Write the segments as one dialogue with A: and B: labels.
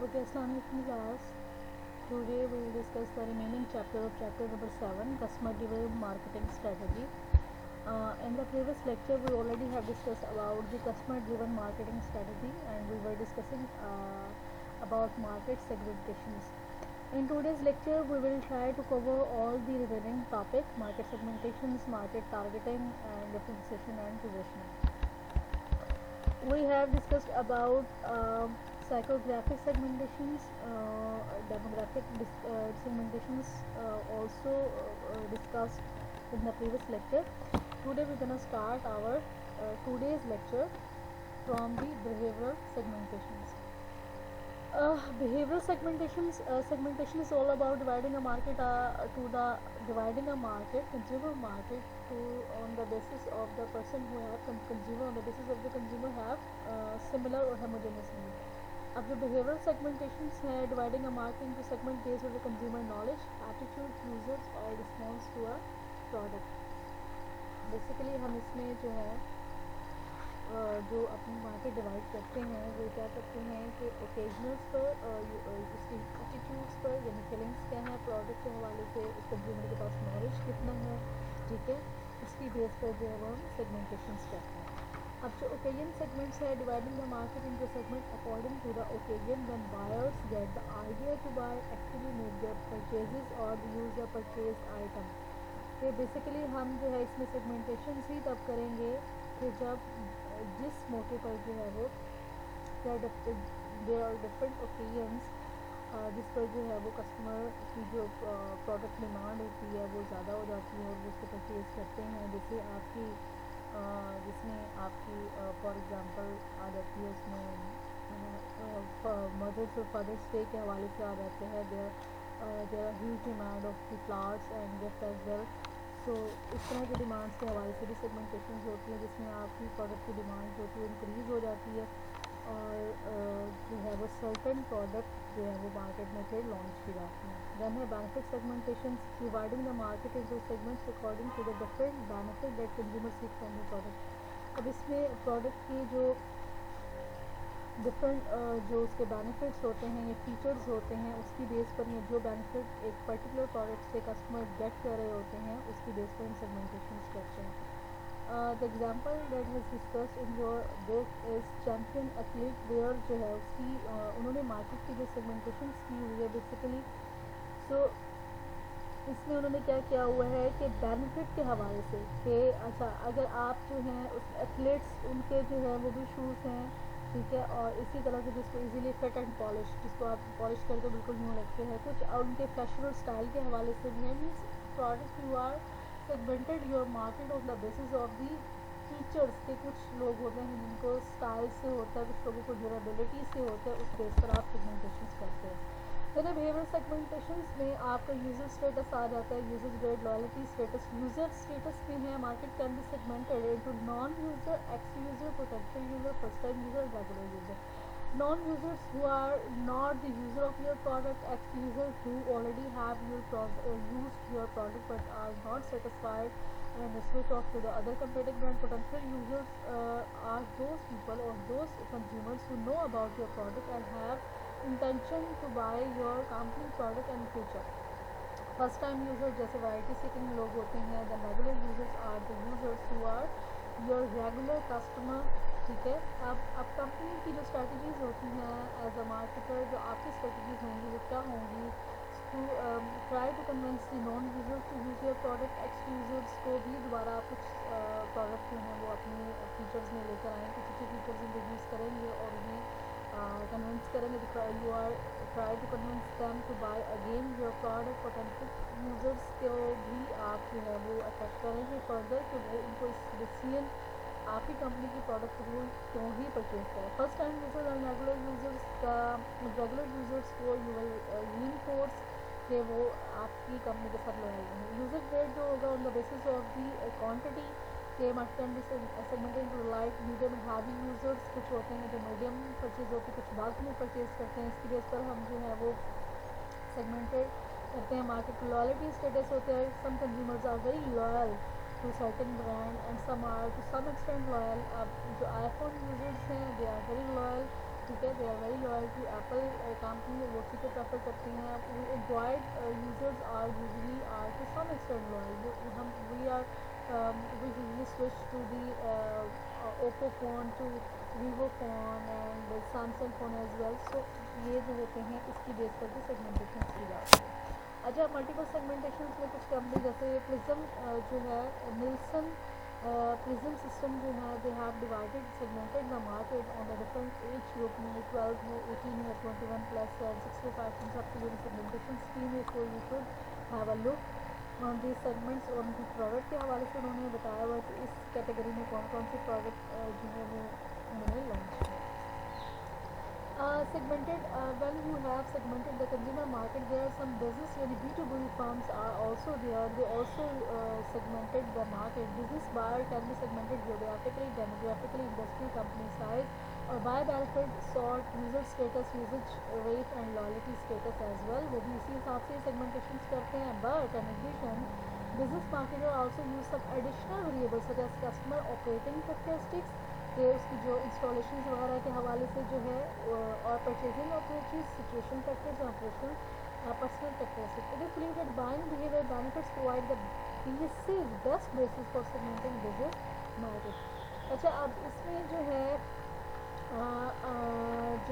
A: Okay, Assalamualaikum class. Today we will discuss the remaining chapter of chapter number 7, customer driven marketing strategy. In the previous lecture we already have discussed about the customer driven marketing strategy, and we were discussing about market segmentations. In today's lecture we will try to cover all the remaining topic: market segmentations, market targeting, and differentiation and positioning. We have discussed about psychographic segmentations, demographic segmentations, also discussed in the previous lecture. Today we're gonna start our today's lecture from the behavioral segmentations. Behavioral segmentation is all about dividing a market consumer market, to on the basis of the person who have consumer on the basis of the consumer have similar or homogeneous need. अब जो behavioral segmentations है, dividing a market into segment based on the consumer knowledge, attitude, users और response to a product. Basically हम इसमें जो है जो अपनी मार्केट डिवाइड करते हैं वो क्या करते हैं कि ओकेजनल्स पर उसकी एटीट्यूड्स पर, यानी फीलिंग्स क्या है प्रोडक्ट के हवाले से, उस कंज्यूमर के पास नॉलेज कितना है, ठीक है, उसकी बेस पर जो है वो हम सेगमेंटेशंस करते हैं. अब जो ओकेजन सेगमेंट्स है, dividing the market into segment according to the occasion when buyers get the idea to buy, actually make their purchases or use the purchase item. तो बेसिकली हम जो है इसमें सेगमेंटेशंस ही तब करेंगे कि जब जिस मौके पर जो है वो देयर आर डिफरेंट ओकेजन्स जिस पर जो है वो कस्टमर की जो प्रोडक्ट डिमांड होती है वो ज़्यादा हो जाती है और वो उसको परचेज़ करते हैं. जैसे आपकी जिसमें आपकी फॉर एग्ज़ाम्पल आ जाती है उसमें मदर्स और फादर्स डे के हवाले से आ जाते हैं. There are huge demand of the flowers and gift as well. So इस तरह की डिमांड्स के हवाले से भी सेगमेंटेशन होती है जिसमें आपकी प्रोडक्ट की डिमांड जो है इंक्रीज़ हो जाती है और जो है वो सर्टन प्रोडक्ट जो है वो मार्केट में फिर लॉन्च की जाती है. देन है benefit segmentation, dividing the market into segments according to the different benefit that consumer seek from the product. अब इसमें प्रोडक्ट की जो डिफरेंट जो उसके बेनिफिट्स होते हैं या फीचर्स होते हैं उसकी बेस पर या जो बेनिफिट एक पर्टिकुलर प्रोडक्ट से कस्टमर गेट कर रहे होते हैं उसकी बेस पर हम सेगमेंटेशन करते हैं. The example that has discussed in your book is champion athlete, where जो है उसकी उन्होंने मार्केट की जो सेगमेंटेशन की हुई है बेसिकली. सो इसमें उन्होंने क्या किया हुआ है कि बेनिफिट के हवाले से कि अच्छा अगर आप जो हैं उस एथलीट्स उनके जो है वो भी शूज़ हैं, ठीक है, और इसी तरह से जिसको इजीली फिट एंड पॉलिश, जिसको आप पॉलिश करके बिल्कुल न्यू लगते हैं कुछ, और उनके फैशन और स्टाइल के हवाले से भी है. Means product you are segmented your market on the basis of the features के. कुछ लोग होते हैं जिनको स्टाइल से होता है, कुछ लोगों को ड्यूरेबिलिटी से होता है, उस बेस पर आप सेगमेंटेशन करते हैं. फिर बिहेवियर सेगमेंटेशंस में आपका यूज़र स्टेटस आ जाता है, user grade, loyalty status. User status में है market can be segmented into non user, x user, potential user, first time user, regular user. Non users who are not the user of your product, ex users who already have used your product but are not satisfied and switch off to the other competing brand. Potential users are those people or those consumers who know about your product and have intention to buy your company product in future. First time user जैसे variety seeking लोग होते हैं. The regular users are the users who are your regular customer, ठीक है. अब company की जो strategies होती हैं एज अ मार्केटर, जो आपकी स्ट्रेटजीज़ होंगी वो क्या होंगी, to try to convince the non user to use your product. Ex users को भी दोबारा कुछ प्रोडक्ट जो हैं वो अपने फीचर्स में लेकर आएँ, कुछ अच्छे फीचर्स इंट्रोड्यूस करेंगे और उन्हें कन्विंस करेंगे. You are try to convince them to buy again your product. Potential users को भी आप जो है वो अट्रैक्ट करेंगे फर्दर कि वो उनको इस डिसीजन आप ही कंपनी की प्रोडक्ट को क्यों ही परचेज करें. First time users and regular users का, रेगुलर यूज़र्स को यू विल रीइंफोर्स कि वो आपकी कंपनी के साथ लॉयल रहें. यूज़र ग्रेड जो होगा on the basis of the quantity के market can be segmented to light, medium, heavy users. कुछ होते हैं जो मीडियम परचेज होते हैं, कुछ बल्क में परचेज करते हैं. इसकी बेस पर हम जो है वो सेगमेंटेड करते हैं मार्केट. लॉयल्टी स्टेटस होते हैं, some consumers are very loyal to certain brand and some are to some extent loyal. अब जो आईफोन यूज़र्स हैं दे आर वेरी लॉयल ठीक है, they are very loyal to Apple company, वो उसी को प्रेफर करते हैं। Android users are usually are to some extent loyal, हम we are we usually switch to the Oppo phone to Vivo phone and Samsung phone as well. So ये जो होते हैं इसकी बेस पर भी सेगमेंटेशन की जाती है। अच्छा, मल्टीपल सेगमेंटेशन में कुछ कंपनी जैसे प्रिज्म जो है, निल्सन प्रिज्म सिस्टम जो है, they have divided segmented the market on the different age group में, 12 है, 18 है, 21 प्लस है, 65 इन सब के लिए सेगमेंटेशन स्कीम है। So you should have a look on the segments और उनकी प्रोडक्ट के हवाले से उन्होंने बताया हुआ कि इस कैटेगरी में कौन कौन सी प्रोडक्ट जो है वो उन्होंने लॉन्च किया। Segmented, when you have segmented the consumer market, there are some business yani B2B firms are also there. They also segmented the market. Business buyer can be segmented geographically, demographically, industry, company size, or by benefit, sort, user status, usage rate and loyalty status as well. वो भी इसी हिसाब से segmentations करते हैं. But in addition, business marketer also use some additional variables such as customer operating characteristics, कि उसकी जो इंस्टॉलेशन वगैरह के हवाले से जो है, और purchasing approaches, situation factors, operational personal factors. It is believed that buying behaviour benefits provide the best basis for segmenting business market. अच्छा, अब इसमें जो है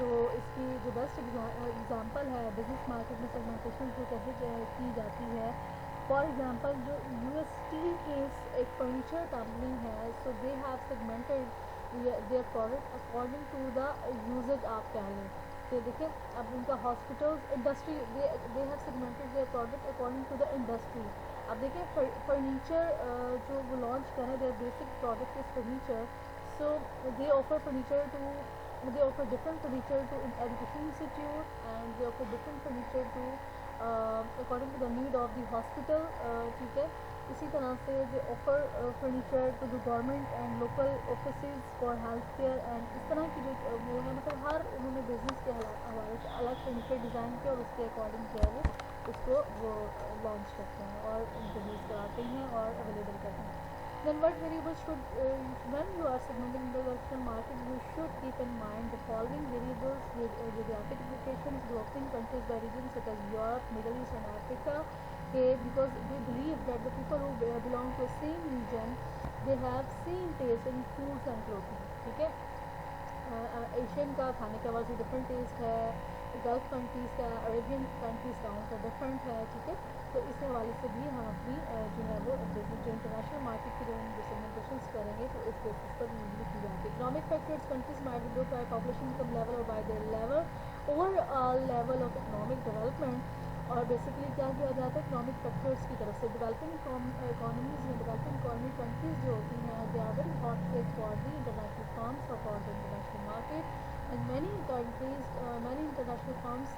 A: जो इसकी जो बेस्ट एग्जांपल है बिजनेस मार्केट में सेगमेंटेशन जो कैसे की जाती है, फॉर एग्जांपल जो यूएस स्टील केस एक फर्नीचर कंपनी है, so they have segmented their product according to the usages. आप कह लें तो देखिए, अब उनका hospitals industry, they have segmented their product according to the industry. अब देखिए फर्नीचर जो वो लॉन्च कर रहे हैं, their basic product is furniture, so they offer furniture to they offer different furniture to education institute, and they offer different furniture to according to the need of the hospital, ठीक है। इसी तरह से they offer furniture to the government and local offices for health care, and इस तरह की जो वो है, मतलब हर उन्होंने बिजनेस के हवाले से अलग फर्नीचर डिज़ाइन किया और उसके अकॉर्डिंग जो है वो उसको वो लॉन्च करते हैं और इंट्रोड्यूस कराते हैं और अवेलेबल करते हैं। Then what variables should, when you are segmenting the Western market, you should keep in mind the following variables: geographic locations, developing countries by region such as Europe, Middle East and Africa, okay, because we believe that the people who belong to the same region, they have same taste in foods and clothing, ठीक है। Asian का खाने का वाला different test है, gulf countries का, Arabian countries का उनका डिफरेंट है, ठीक है। तो इस हवाले से भी हम अपनी जो है वो बिजनेस जो इंटरनेशनल मार्केट की जो हम सेगमेंटेशन करेंगे तो इस बेसिस पर यूजली की जाती है। Economic factors, countries might be by population income level और by their level overall level of economic development. और बेसिकली क्या किया जाता है इकोनॉमिक फैक्टर्स की तरफ से, डेवलपिंग इकोनॉमीज में डेवलपिंग इकोनॉमी कंट्रीज जो होती हैं, they are very hot place for the international firms और for the international market, and many countries, many international firms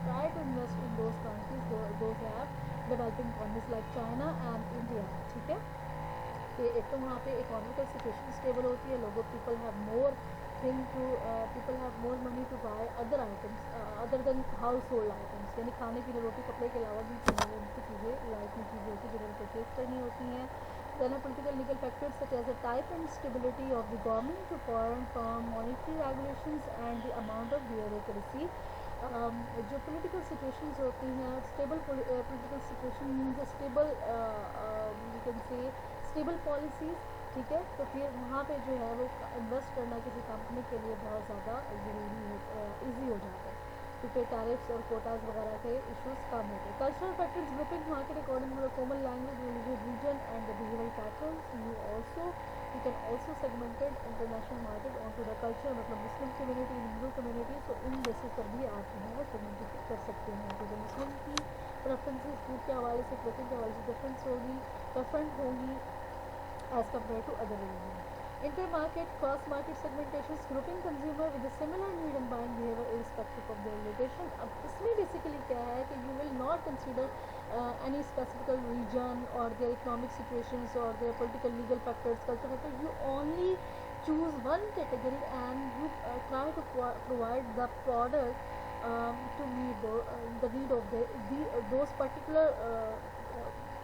A: try to invest in those countries, those have developing economies like China and India, ठीक है। कि एक तो वहाँ पे economical situation stable होती है, लोगों people have more thing to people have more money to buy other items other than household items, यानी खाने पीने रोटी कपड़े के अलावा भी चीज़ें लाइफ में चीज़ें होती हैं जिन्हें परचेज करनी होती हैं। Then a political legal factors such as the type and stability of the government to foreign firm, monetary regulations and the amount of bureaucracy. जो political situations होती हैं, stable political situation means a stable you can say stable policies, ठीक है। तो फिर वहाँ पे जो है वो इन्वेस्ट करना किसी कंपनी के लिए बहुत ज़्यादा ज़रूरी हो ईजी हो जाता है, क्योंकि टैरिफ्स और कोटाज वगैरह के इश्यूज कम होते हैं। Cultural factors, grouping market according to the common language, religious region and the behavioural patterns. You can also segmented international market on to the culture, मतलब मुस्लिम कम्युनिटी, हिंदू कम्युनिटी, तो इन बेसिस पर भी आप जो है वो सेगमेंटेड कर सकते हैं। तो मुस्लिम की प्रेफरेंसेस फूड के हवाले से, क्लोथिंग के हवाले से डिफरेंट होंगी as compared to other religions. Inter-market, cross-market segmentations, grouping consumer with a similar need and buying behavior irrespective of their location. अब इसमें basically क्या है कि you will not consider any specific region or their economic situations or their political legal factors, cultural factors. You only choose one category and you try to provide the product to meet the need of those particular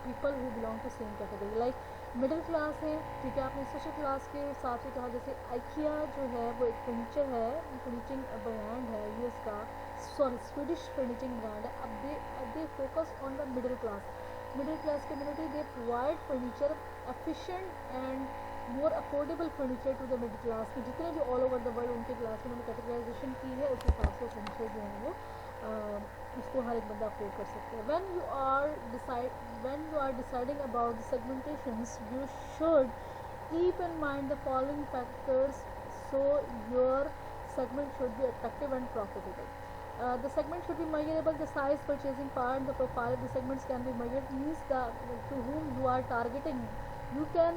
A: people who belong to same category. Like middle class है, ठीक है। आपने social class के साथ ही कहा, जैसे IKEA जो है वो एक फर्नीचर है, फर्नीचिंग ब्रांड है यूएस का, सॉरी स्वीडिश फर्नीचिंग ब्रांड है। अब they focus on the middle class community. They provide furniture efficient and more affordable furniture to the middle class. में जितने भी ऑल ओवर द वर्ल्ड उनके class में उन्होंने कैटेगराइजेशन की है, उस हिसाब से फर्नीचर जो है वो उसको हर एक बंदा अफोर्ड कर सकते हैं। when you are deciding about the segmentations, you should keep in mind the following factors, so your segment should be attractive and profitable. The segment should be measurable. The size, purchasing power, and the profile of the segments can be measured. Means the to whom you are targeting, you can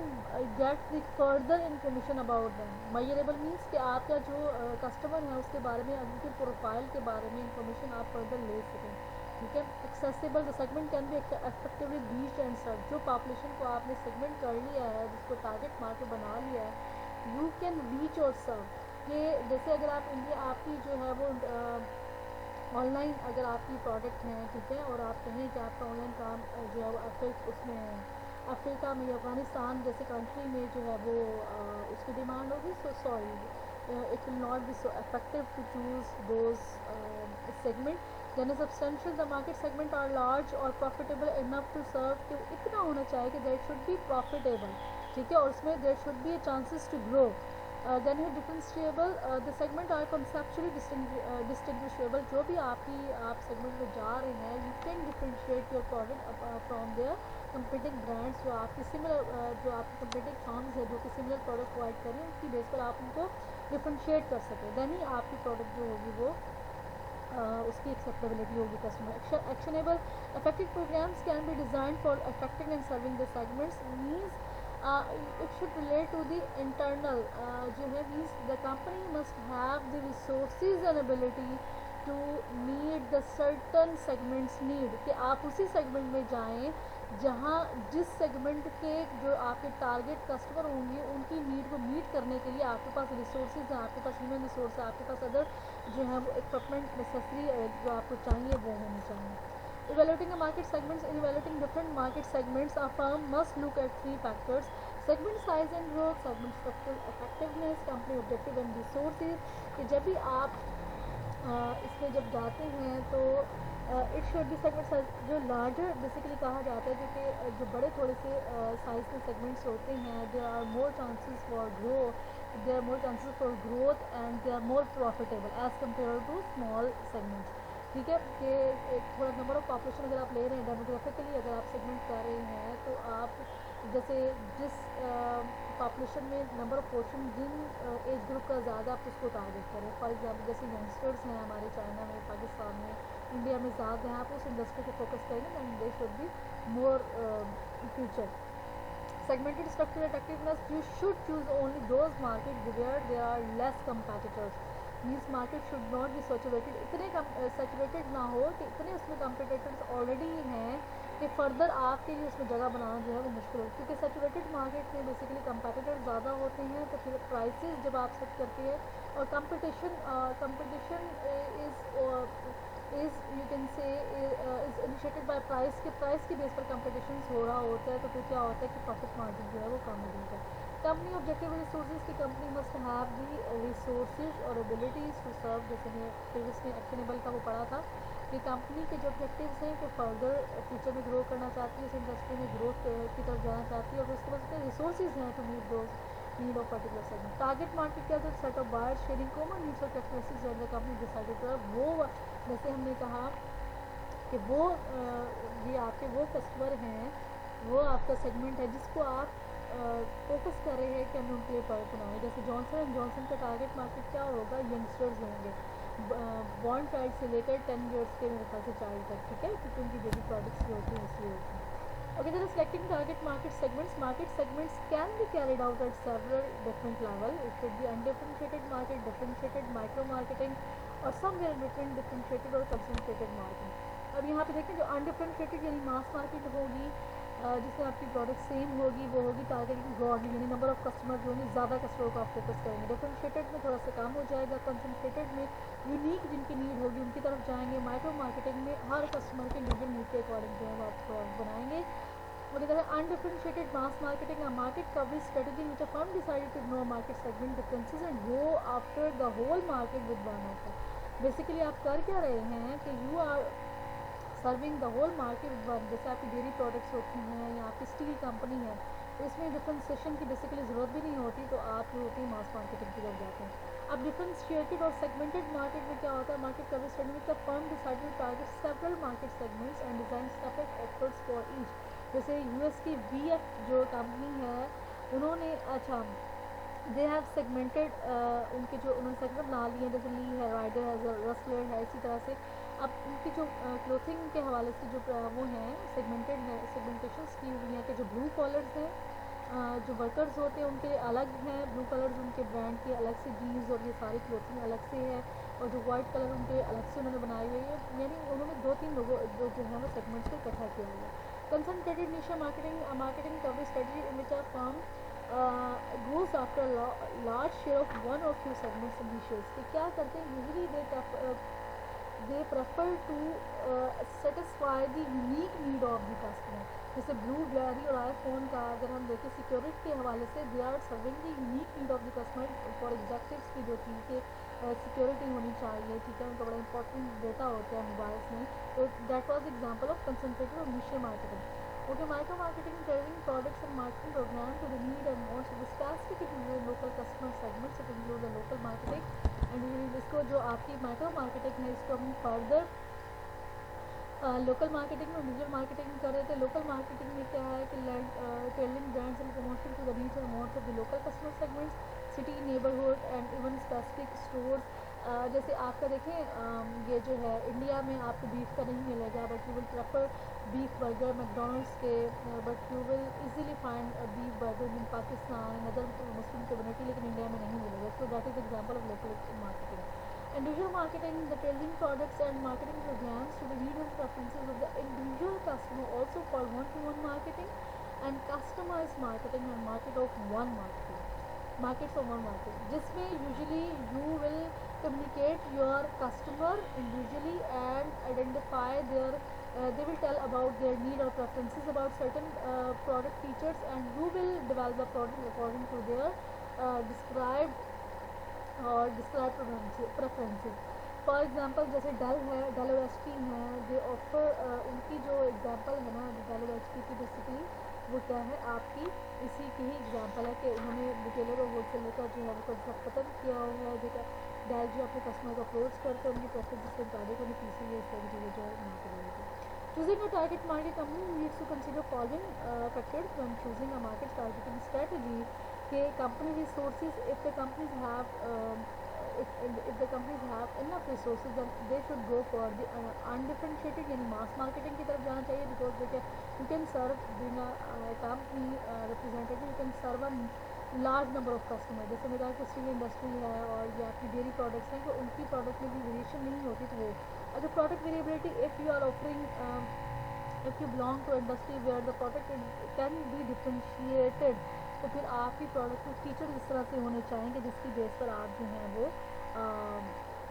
A: get the further information about them. Measurable means कि आपका जो customer है उसके बारे में, उनके profile के बारे में इंफॉर्मेशन आप फर्दर ले सकें, ठीक है। Accessible, the segment can be effectively reached and serve. जो पॉपुलेशन को आपने सेगमेंट कर लिया है, जिसको टारगेट मार्केट बना लिया है, यू कैन रीच और सर्व। ये जैसे अगर आप इंडिया, आपकी जो है वो ऑनलाइन अगर आपकी प्रोडक्ट हैं, ठीक है, और आप कहें कि आपका ऑनलाइन काम जो है वो अफ्रीका में या अफ़गानिस्तान जैसे कंट्री में जो है वो उसकी डिमांड होगी, so sorry it will not be so effective to choose those segment. Then substantial, the market segment are large or profitable enough to serve. कि इतना होना चाहिए कि देयर शुड बी प्रॉफिटेबल, ठीक है, और उसमें there should be chances to grow. Then है differentiable, the segment are conceptually distinguishable. जो भी आप सेगमेंट में जा रहे हैं, you can differentiate your product from their competing brands. जो आपकी जो आपकी कंपीटिंग फर्म्स है जो कि सिमिलर प्रोडक्ट प्रोवाइड कर रही हैं, उसकी बेस पर आप उनको डिफरेंशिएट कर सकें। देन ही आपकी प्रोडक्ट जो होगी वो उसकी एक्सेप्टेबिलिटी होगी customer. Actionable, effective programs can be designed for attracting and serving the segments. Means it should relate to the internal जो है, means the company must have the resources and ability to meet the certain segments need। कि आप उसी segment में जाएं जहाँ जिस segment के जो आपके टारगेट कस्टमर होंगे उनकी नीड को मीट करने के लिए आपके पास रिसोर्सेज हैं, आपके पास ह्यूमन रिसोर्स है, आपके पास अदर जो है वो इक्विपमेंट नेसेसरी जो आपको चाहिए वो होनी चाहिए। Evaluating a market segments, in evaluating different market segments, a firm must look at three factors: segment size and growth, segment structural effectiveness, company objective and resources। कि जब भी आप इसमें जब जाते हैं तो इट शुड बी सेगमेंट जो लार्जर बेसिकली कहा जाता है, जो कि जो बड़े थोड़े से साइज के सेगमेंट्स होते हैं, there are more chances for growth and they are more profitable as compare to small segments, ठीक है। कि एक थोड़ा नंबर ऑफ पॉपुलेशन अगर आप ले रहे हैं, डेमोग्राफिकली अगर आप सेगमेंट कर रहे हैं, तो आप जैसे जिस पॉपुलेशन में नंबर ऑफ पोर्शन जिन एज ग्रुप का ज़्यादा आप उसको टारगेट करें। फॉर एग्जांपल जैसे यंगस्टर्स हैं हमारे चाइना में, पाकिस्तान में, इंडिया में ज़्यादा हैं, आप उस इंडस्ट्री को फोकस करेंगे and they should be more future. Segmented structural attractiveness, you should choose only those markets where there are less competitors। Means market should not be saturated, इतने saturated ना हो कि इतने उसमें competitors ऑलरेडी हैं कि फर्दर आपके लिए उसमें जगह बनाना जो है वो मुश्किल हो, क्योंकि सैचुरेटेड मार्केट में बेसिकली कंपेटिटर्स ज़्यादा होते हैं, तो फिर प्राइसेस जब आप सेट करते हैं और कंपटीशन इज़ यू कैन से इज़ इनिशिएटेड बाय प्राइस के बेस पर कंपटीशन हो रहा होता है, तो फिर क्या होता है कि प्रॉफिट मार्जिन जो है वो कम हो जाता है। कंपनी ऑब्जेक्टिव रिसोर्सेज की company must have the resources और एबिलिटीज़ टू सर्व। जैसे मैं प्रीवियस में एक्शनेबल का वो पढ़ा था कि कंपनी के जो ऑब्जेक्टिव्स हैं कि फर्दर फ्यूचर में ग्रो करना चाहती है, इस इंडस्ट्री में ग्रोथ की तरफ जाना चाहती है, और उसके पास रिसोर्सेज हैं to meet those need of particular segment. Target market क्या होता है? Set of buyers sharing common needs और characteristics and the company decided to have. वो जैसे हमने कहा कि वो ये आपके वो कस्टमर हैं, वो आपका सेगमेंट है जिसको आप फोकस कर रहे हैं कि हमें उनके लिए प्रोडक्ट बनाएं। जैसे जॉनसन एंड जॉनसन का टारगेट मार्केट क्या होगा? यंगस्टर्स होंगे, बॉर्न चाइल्ड से लेकर 10 ईयर्स के मेरे ख्याल से चाइल्ड तक, ठीक है, क्योंकि उनकी बेबी प्रोडक्ट्स जो होती हैं इसलिए होती हैं। Okay, then selecting target market segments. Market segments can be carried out at several different levels. It could be undifferentiated market, differentiated micro marketing, or somewhere in between differentiated और concentrated marketing. अब यहाँ पे देखें जो undifferentiated यानी mass market होगी, जिसमें आपकी प्रोडक्ट सेम होगी, वो होगी टारगेटिंग ब्रॉडली, यानी नंबर ऑफ कस्टमर जो होंगे ज़्यादा कस्टमर को आप फोकस करेंगे। डिफरेंशिएटेड में थोड़ा सा कम हो जाएगा, कंसनट्रेटेड में यूनिक जिनकी नीड होगी उनकी तरफ जाएंगे। माइक्रो मार्केटिंग में हर कस्टमर के इंडिविजुअल नीड के अकॉर्डिंग जो है वो आप बनाएंगे। Okay, the undifferentiated mass marketing, a market coverage strategy in which a firm decided to ignore market segment differences and go after the whole market with one offer. Basically आप कर क्या रहे हैं कि you are serving the whole market with one, जैसे आपकी dairy products होती हैं या आपकी स्टील कंपनी है, तो इसमें डिफ्रेंसिएशन की बेसिकली ज़रूरत भी नहीं होती, तो आप जो होती है मास मार्केटिंग की तरफ जाते हैं। अब डिफ्रेंशिएटेड और सेगमेंटेड मार्केट में क्या होता है, मार्केट कवरेज स्टडी में the firm decided to target several market segments and design separate offers for each. जैसे यूएस की वीएफ जो कंपनी है, उन्होंने अच्छा दे हैव सेगमेंटेड, उनके जो उन्होंने सेगमेंट बना लिए हैं, जैसे ली है, राइडर है, रसलर है, इसी तरह से अब उनकी जो क्लोथिंग के हवाले से जो वो हैं सेगमेंटेड है, सेगमेंटेशंस की हुई हैं कि जो ब्लू कॉलर्स हैं, जो वर्कर्स होते हैं उनके अलग हैं ब्लू कलर्स, उनके ब्रांड के अलग से जीन्स और ये सारी क्लोथिंग अलग से है, और जो वाइट कलर उनके अलग से उन्होंने बनाई हुई है, यानी उन्होंने 2-3 लोगों जो है वो सेगमेंट्स को इकट्ठा किया हुआ है। Concentrated Nisha marketing, marketing coverage strategy in which a firm goes after a large share of one or few segments and niches, कि क्या करते हैं usually they prefer to satisfy the unique need of the customer। जैसे blueberry और iPhone का अगर हम देखें सिक्योरिटी के हवाले से, they are serving the unique need of the customer for executives की जो थी कि सिक्योरिटी होनी चाहिए, ठीक है, उनका बड़ा इंपॉर्टेंट डेटा होता है मोबाइल्स में, तो that was example of concentrated और निश marketing. Okay, micro marketing tailoring products and marketing program to the need and wants of the specific local customer segments, it includes the local marketing and इसको जो आपकी micro marketing है इसको हम further local marketing में digital marketing कर रहे थे। लोकल मार्केटिंग में क्या है कि tailoring brands and promotion to the needs and wants of the local customer segments, city neighbourhood and even specific stores. जैसे आपका देखें ये जो है इंडिया में आपको बीफ का नहीं मिलेगा, but you will prefer beef burger McDonald's के, but you will easily find beef burger in Pakistan other Muslim community, लेकिन इंडिया में नहीं मिलेगा, so that is example of local marketing. Individual marketing, the tailoring products and marketing programs to the needs and preferences of the individual customer, also called one-to-one marketing, and customized marketing and market of one marketing, markets of one market, जिसमें usually you will communicate your customer individually and identify their they will tell about their need or preferences about certain product features, and you will develop the product according to their described और describe preferences. For example जैसे del है, del O H P है, दे offer उनकी जो example है ना del O H P की, basically वो क्या है आपकी इसी की ही एग्जांपल है कि उन्होंने रिटेलर और होलसेलर का जो है वो कंसेप्ट खत्म किया हुआ है, जो डेल जो अपने कस्टमर को अप्रोच करके उनकी प्रेफरेंसेस के मुताबिक उन्हें पीसी ये सारी चीज़ें जो है बना के देगी। Choosing a target market company needs to consider following factors when choosing a market targeting strategy. कि company resources, if the companies have if the companies have enough resources, then they should go for the undifferentiated यानी mass marketing की तरफ जाना चाहिए, because they can you can serve being a company representative, you can serve a large number of customer. जैसे मेरा कि steel industry है और या आपकी डेयरी प्रोडक्ट्स हैं, तो उनकी प्रोडक्ट में भी वेरिएशन नहीं होती, तो वो अगर product variability if you are offering if you belong to industry where the product can be differentiated, तो फिर आपकी प्रोडक्ट के फीचर इस तरह से होने चाहिए जिसकी बेस पर आप जो हैं वो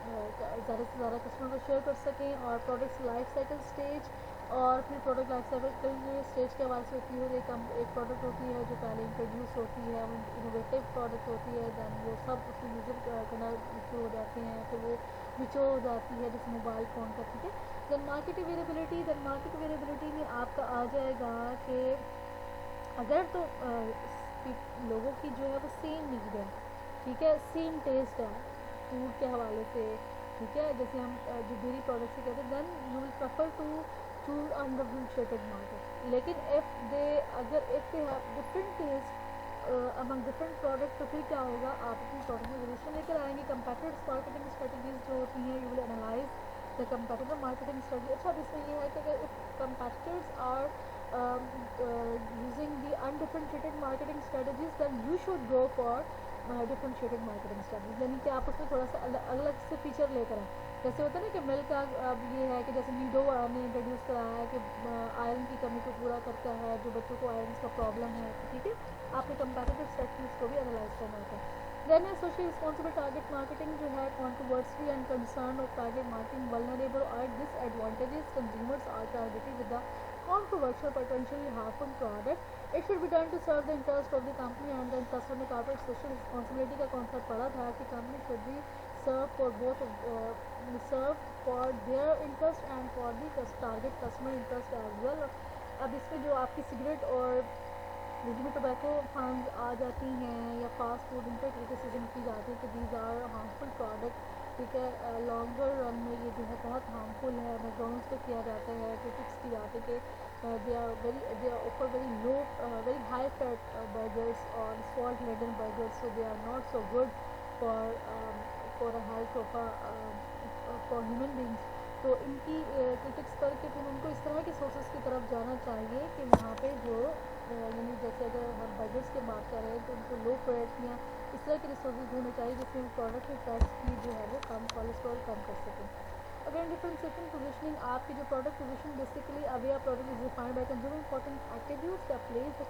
A: ज़्यादा से ज़्यादा कस्टमर को शेयर कर सकें। और प्रोडक्ट्स लाइफ साइकिल स्टेज, और फिर प्रोडक्ट लाइफ साइकिल स्टेज के हवाले से होती है, एक प्रोडक्ट होती है जो पहले इंट्रोड्यूस होती है, वो इनोवेटिव प्रोडक्ट होती है, दैन वो सब उसको यूज़र करना शुरू हो जाते हैं, फिर वो मिच्योर हो जाती है, जैसे मोबाइल फ़ोन का, ठीक है। Then market availability, then market availability में आपका आ जाएगा कि अगर तो लोगों की जो है वो सेम नीड है, ठीक है, सेम टेस्ट है फूड के हवाले से, ठीक है, जैसे हम जो डेयरी प्रोडक्ट से कहते हैं, then you will prefer to choose undifferentiated market. लेकिन if they have different taste among different product, तो फिर क्या होगा, आप अपनी प्रोडक्ट में वेरिएशन लेकर आएंगे। कंपेटिटर्स मार्केटिंग स्ट्रेटजीज जो होती हैं, you will analyse the competitor marketing strategy. अच्छा, अब इसमें ये है कि अगर if competitors are using the undifferentiated marketing strategies, then you should go for differentiated marketing strategies, यानी कि आप उसमें थोड़ा सा अलग से फीचर लेकर आए। जैसे होता है ना कि मिल्क का अब ये है कि जैसे नीडो ने इंट्रोड्यूस कराया है कि आयरन की कमी को पूरा करता है, जो बच्चों को आयरन का प्रॉब्लम है, ठीक है, आपने कंपेटिटिव स्ट्रेटजीज को भी एनालाइज करना होता है। देन है सोशल रिस्पॉन्सिबल टारगेट मार्केटिंग, जो है controversy and concern of target marketing vulnerable और disadvantages consumers are targeted with the controversial, potentially harmful product. It should be done to serve the interest of the company and then customer में corporate social responsibility का concept पढ़ा था कि company should be serve for both serve for their interest and for the target customer interest as well. अब इसमें जो आपकी cigarette और जिसमें टोबैको फर्म्स आ जाती हैं या फास्ट फूड इन पर क्रिटिसिज्म की जाती है कि दीज आर हार्मफुल प्रोडक्ट, ठीक है, लॉन्गर रन में ये जो है बहुत हार्मफुल है। मैकडोनल्ड्स को किया जाता है, क्रिटिक्स की जाती है कि they are offer very low very high fat burgers और salt laden burgers, so they are not so good for a health of for human beings. तो इनकी क्रिटिक्स करके फिर उनको इस तरह के सोर्सेज की तरफ जाना चाहिए कि वहाँ पे जो यानी जैसे अगर हम बर्गर्स की बात कर रहे हैं तो उनको लो फैट या इस तरह के रिसोर्सेज होने चाहिए जिसमें प्रोडक्ट में फैट्स की जो है वो कम, कोलेस्ट्रॉल कम कर सकें। अगेन डिफरेंशिएशन पोजिशनिंग, आपकी जो product position basically aware product is defined by consumer important activities that place the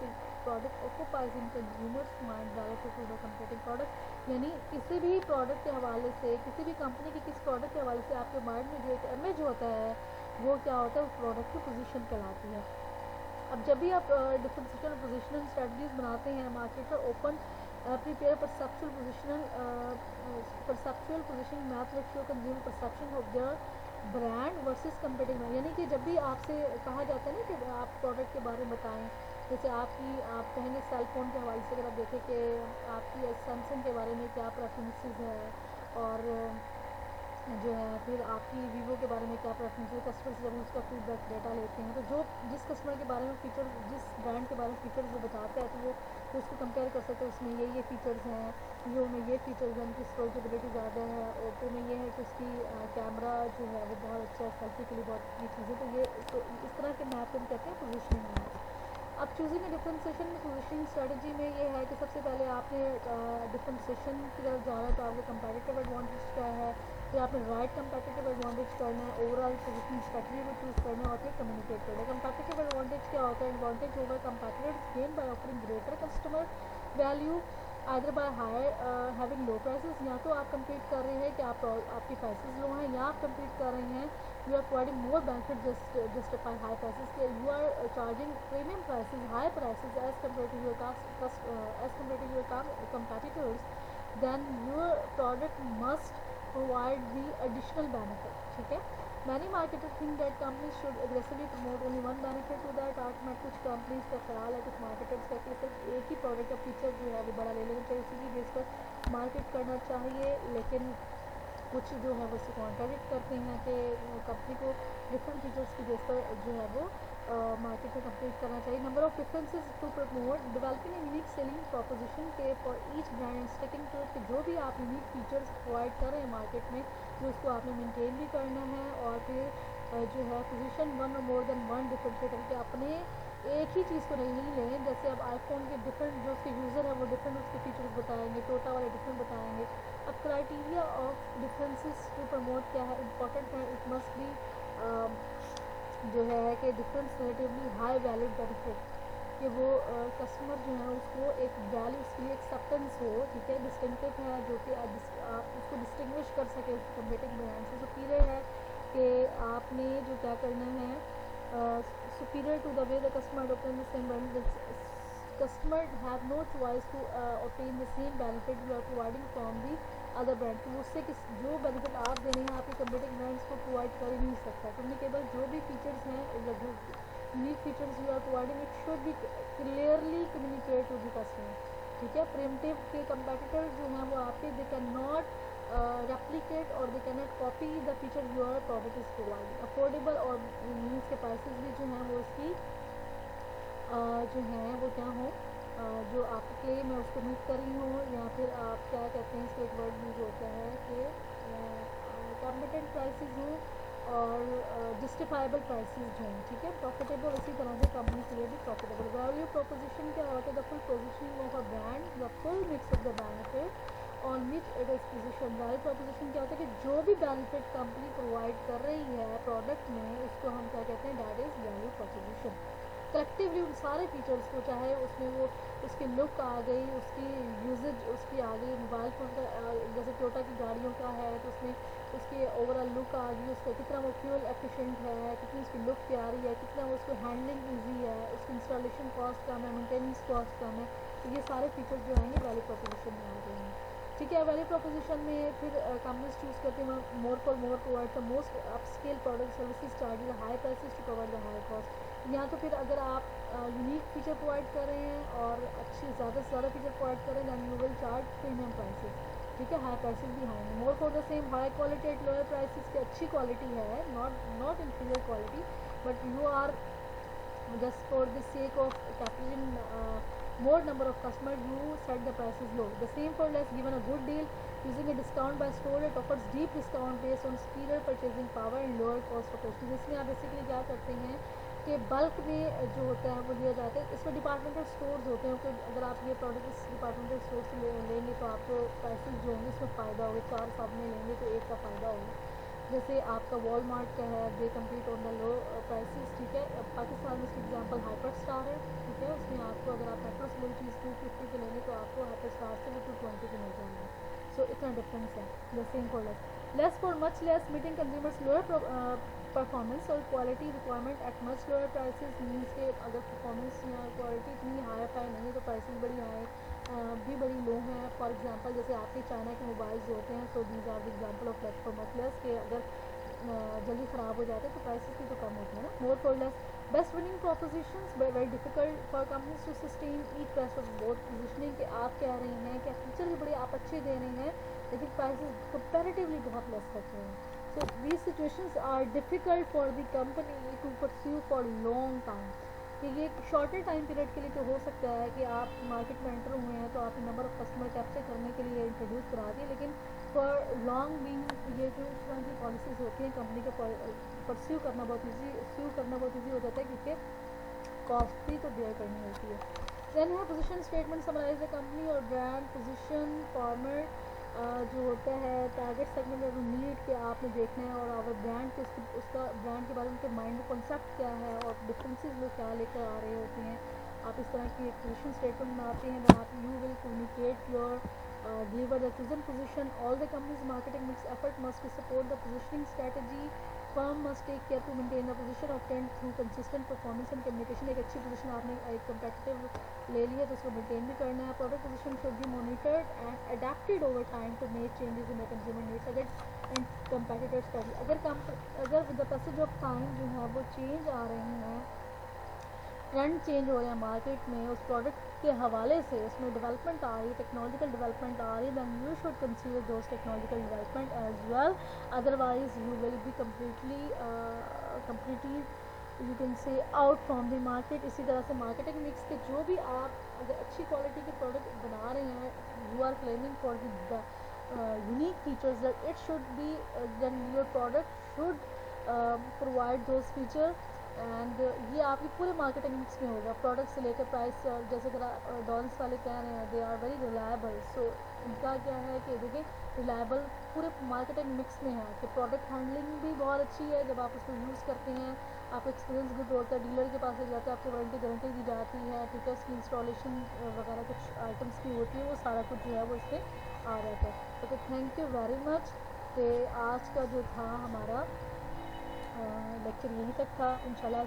A: product occupies in consumers mind relative to the competing product. यानी किसी भी प्रोडक्ट के हवाले से, किसी भी कंपनी के किस प्रोडक्ट के हवाले से आपके माइंड में जो एक इमेज होता है वो क्या होता है, उस प्रोडक्ट की पोजीशन कहलाती है। अब जब भी आप डिफरेंशिएशन और पोजिशनिंग स्ट्रेटजीज बनाते हैं, marketer open prepare perceptual positioning map that show consumer perception of their brand versus competing brand। यानी कि जब भी आपसे कहा जाता है ना कि आप प्रोडक्ट के बारे में बताएं, जैसे आप कहेंगे सेल फोन के हवाले से अगर आप देखें कि आपकी सैमसंग के बारे में क्या प्रेफरेंसेस है और जो है फिर आपकी वीवो के बारे में क्या प्रेफरेंस है, कस्टमर से जब उसका फीडबैक डेटा लेते हैं तो जो जिस कस्टमर के बारे में फीचर, जिस ब्रांड के बारे में फीचर्स वो बताता है तो वो तो उसको कंपेयर कर सकते हैं, उसमें ये फीचर्स हैं, वीवो में ये फीचर्स हैं, उनकी स्टोरेबिलिटी ज़्यादा है, ओप्पो में ये है कि उसकी कैमरा जो है वो बहुत अच्छा है, सेल्फी के लिए बहुत अच्छी चीज़ें, तो ये तो इस तरह के मैप हम कहते हैं पोजिशनिंग मैप। अब चूजिंग डिफरेंशिएशन में पोजिशनिंग स्ट्रेटजी में ये है कि सबसे पहले आपने डिफरेंशिएशन की तरफ जाना है तो आपका कंपैरेटिव एडवांटेज क्या है, फिर आपने राइट कंपैरेटिव एडवांटेज करना है, ओवरऑल पोजिशनिंग स्ट्रेटजी को चूज़ करना है और फिर कम्युनिकेट करना है। कंपैरेटिव एडवांटेज क्या होता है, एडवांटेज होगा competitors gain by offering greater customer value either by higher having low prices, या तो आप कम्पीट कर रहे हैं कि आपकी प्राइसेस लो हैं, या आप कम्पीट कर रहे हैं you are providing more benefit justify high prices, you are charging premium prices, high prices as compared to your competitors, then your product must provide the additional benefit, ठीक है। Many marketers think that companies should aggressively promote only one benefit to their target। कुछ companies का ख्याल है, कुछ marketers का कि सिर्फ एक ही प्रोडक्ट का फीचर जो है वो बड़ा ले लेना चाहिए, उसी की बेस पर मार्केट करना चाहिए, लेकिन कुछ जो है वो इससे कॉन्ट्राडिक्ट करते हैं कि कंपनी को डिफरेंट फीचर्स की बेस पर जो है वो मार्केट में कम्पीट करना चाहिए। Number of differences to promote developing unique selling proposition के for each brand and sticking to it, जो भी आप यूनिक फीचर्स प्रोवाइड कर रहे हैं मार्केट में तो उसको आपने मेंटेन भी करना है, और फिर जो है पोजीशन वन और मोर देन वन डिफरेंशिएटर के अपने एक ही चीज़ को नहीं लें। जैसे अब आईफोन के डिफरेंट जो उसके यूज़र है वो डिफरेंट उसके फीचर्स बताएंगे, टोटा वाले डिफरेंट बताएंगे। अब criteria of differences to promote क्या है, इंपॉर्टेंट है, इट मस्ट बी जो है कि difference relatively high value benefit, कि वो कस्टमर जो है उसको एक वैल्यू, उसके लिए एक्सेप्टेंस हो, ठीक है, डिस्टिंक्टिव है, जो कि आप उसको डिस्टिंग्विश कर सके उसको कम्पीटिंग ब्रांड से। सुपीरियर है कि आपने जो क्या करना है, superior to the way the customer obtain the same benefit, customer have no choice to obtain the same benefit you are providing from the other brand। तो उससे जो बेनिफिट आप दे रहे हैं आपके कंपीटिंग ब्रांड्स को प्रोवाइड कर ही नहीं सकता, क्योंकि केवल जो भी फीचर्स हैं, unique features you are providing, it should be clearly communicate to the customer, ठीक है। प्रिमिटिव के कंपैटिटर जो हैं वो आपके they cannot replicate or they cannot copy the feature your product is providing। Affordable और means के prices भी जो हैं वो इसकी जो हैं वो क्या हो, जो आपके मैं उसको मीट कर रही हूँ, या फिर आप क्या कहते हैं, इसका एक वर्ड यूज होता है कि कॉम्पिटेंट प्राइसेस हों और जस्टिफाइबल प्राइसेस हों, ठीक है। प्रॉफिटेबल इसी तरह से कंपनी के लिए भी प्रॉफिटेबल। वैल्यू प्रोपोजिशन क्या होता है, the full positioning of a brand, the full mix of the benefit on which it is position. Value proposition क्या होता है कि जो भी बेनिफिट कंपनी प्रोवाइड कर रही है प्रोडक्ट में उसको हम क्या कहते हैं, that is value proposition. Collectively उन सारे फीचर्स को, चाहे उसमें वो उसकी लुक आ गई, उसकी यूजेज उसकी आ गई, मोबाइल फ़ोन का जैसे टोयोटा की गाड़ियों का है तो उसमें उसकी ओवरऑल लुक आ गई, उसका कितना वो फ्यूल एफिशिएंट है, कितनी उसकी लुक प्यारी है, कितना वो उसको हैंडलिंग ईजी है, उसकी इंस्टॉलेशन कॉस्ट कम है, मेंटेनेंस कॉस्ट कम है। तो ये सारे फीचर्स जो आएंगे वैल्यू प्रोपोजिशन में आ जाएंगे। ठीक है, वैल्यू प्रोपोजिशन में फिर कंपनीज चूज़ करते हैं more for more provide the most upscale product services charge the high prices to cover the high cost. यहाँ तो फिर अगर आप यूनिक फीचर प्रोवाइड कर रहे हैं और अच्छी ज़्यादा से ज़्यादा फीचर प्रोवाइड कर रहे हैं then you will charge premium prices. ठीक है, हाई प्राइसेस भी आएंगे। More for the same high quality at lower prices की अच्छी क्वालिटी है, not inferior quality, but you are just for the sake of capturing more number of customers you set the prices low. The same for less, given a good deal using a discount by store that offers deep discount based on superior purchasing power and lower cost of purchase। इसमें आप basically क्या करते हैं कि bulk में जो होता है वो लिया जाता है। इसमें डिपार्टमेंटल स्टोर्स होते हैं कि अगर आप ये प्रोडक्ट इस डिपार्टमेंटल स्टोर से लेंगे तो आपको प्राइसेस जो होंगे इसमें फ़ायदा होगा, 4 सामने लेंगे तो एक का फ़ायदा होगा। जैसे आपका वॉलमार्ट का है, दे compete on the low prices. ठीक है, पाकिस्तान में इसकी एग्जांपल हाइपर स्टार है। ठीक है, उसमें आपको अगर आप मेट्रो से कोई चीज़ 250 के लेंगे तो आपको हाइपर स्टार से वो 220 के मिल जाएंगे। सो इतना डिफरेंस है। The same for less for much less, meeting consumers lower performance और quality requirement at much lower prices. Means के अगर परफॉर्मेंस या क्वालिटी इतनी हाई फाई नहीं है तो प्राइसेस बड़ी हाई भी बड़ी लो हैं। फॉर एग्जांपल जैसे आपके चाइना के मोबाइल्स होते हैं, so these are the example of less for much less के अगर जल्दी ख़राब हो जाते हैं तो प्राइसेस भी तो कम होती है ना। More for less, best winning propositions very difficult for companies to sustain each best of both positioning के आप कह रहे हैं कि फीचर भी बड़े आप अच्छे दे रहे हैं लेकिन प्राइसेस कंपेरेटिवली बहुत लेस रख रहे हैं। So these situations are difficult for the company to pursue for long time. कि ये शॉर्टर टाइम पीरियड के लिए तो हो सकता है कि आप मार्केट में एंटर हुए हैं तो आपने नंबर ऑफ़ कस्टमर कैप्चर करने के लिए इंट्रोड्यूस करा दिए, लेकिन फॉर लॉन्ग बीइंग ये जो इस तरह की पॉलिसीज़ होती हैं कंपनी के परस्यू करना बहुत ईजी हो जाता है क्योंकि कॉस्ट भी तो बेयर करनी होती है। देन है position statement summarize the company और ब्रांड पोजीशन फॉर्मेट जो होता है टारगेट सेगमेंट और नीड के आपने देखना है और अगर ब्रांड के उसका ब्रांड के बारे में उनके माइंड में कॉन्सेप्ट क्या है और डिफरेंसेस वो क्या लेकर आ रहे होते हैं। आप इस तरह की एक पोजीशन स्टेटमेंट बनाते हैं दैन आप you will communicate your deliver the chosen position. All the company's marketing mix effort must be support the positioning strategy. Firm must take care to maintain the position obtained through consistent performance and communication। एक अच्छी position आपने एक competitive ले लिया तो उसको maintain भी करना है। Product position should be monitored and adapted over time to make changes in the consumer needs and competitors study। अगर with the passage of time जो है वो चेंज आ रहे हैं, ट्रेंड चेंज हो रहे हैं मार्केट में, उस प्रोडक्ट के हवाले से उसमें डेवलपमेंट आ रही है, टेक्नोलॉजिकल डेवलपमेंट आ रही है, then you should consider those technological development as well, otherwise you will be completely you can say out from the market. इसी तरह से मार्केटिंग मिक्स के जो भी आप अगर अच्छी क्वालिटी के प्रोडक्ट बना रहे हैं, you are claiming for the unique features that it should be, then your product should provide those feature and ये आपकी पूरे मार्केटिंग मिक्स में होगा, प्रोडक्ट से लेकर प्राइस। जैसे कि डॉन्स वाले कह रहे हैं दे आर वेरी रिलायबल, सो इनका क्या है कि देखिए रिलायबल पूरे मार्केटिंग मिक्स में है कि प्रोडक्ट हैंडलिंग भी बहुत अच्छी है, जब आप उसको यूज़ करते हैं आपको एक्सपीरियंस गुड होता है, डीलर के पास ले जाते हैं आपको वारंटी गारंटी दी जाती है। ठीक है, उसकी इंस्टॉलेशन वगैरह कुछ आइटम्स की होती है, वो सारा कुछ जो है वो इससे आ जाता है। तो थैंक यू वेरी मच कि आज का जो था हमारा लेक्चर यहीं तक था। इंशाल्लाह